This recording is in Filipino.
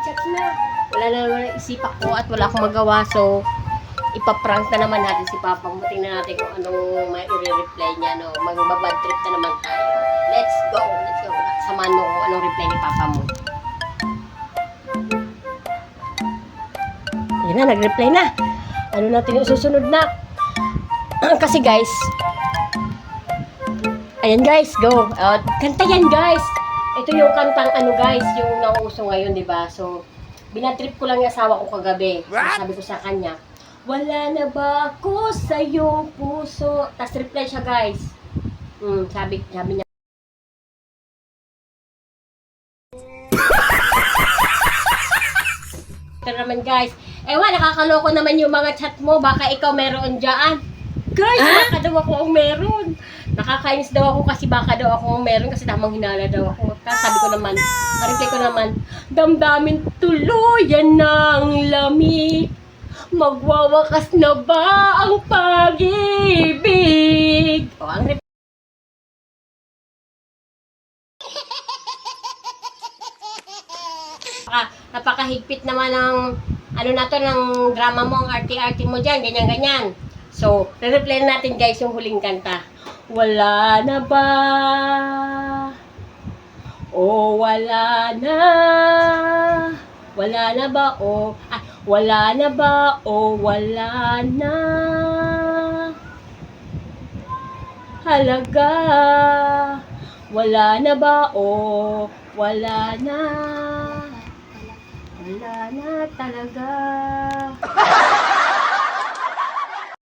chat na. Wala na naman ang isipak ko at wala akong magawa. So, ipaprank na naman natin si Papa mo. Tingnan natin kung anong may i-reply niya. No? Magbabad trip na naman tayo. Let's go. Let's go. Samahan mo kung anong reply ni Papa mo. Yan na, nag-reply na. Ano natin yung susunod na? Kasi guys, ayan guys, go. Kanta yan guys. Ito yung kantang ano guys, yung nauuso ngayon, di ba? So, binatrip ko lang yung asawa ko kagabi. So, sabi ko sa kanya, wala na ba ako sa iyong puso? Tapos reply siya guys. Sabi niya. Ito naman guys. Ewan, nakakaloko naman yung mga chat mo. Baka ikaw meron dyan. Guys, baka daw ako ang meron. Nakakainis daw ako kasi baka daw ako ang meron kasi tamang hinala daw ako. Tapos sabi ko naman, reply ko naman, damdamin tuluyan ng lamig. Magwawakas na ba ang pag-ibig? O, ang reply. Napakahigpit naman ng ano na to, ng drama mo, ang arte-arte mo dyan, ganyan-ganyan. So, re-reply natin guys yung huling kanta. Wala na ba? O wala na? Wala na ba? O wala na ba? O wala na? Halaga. Wala na ba? O wala na? Wala na talaga.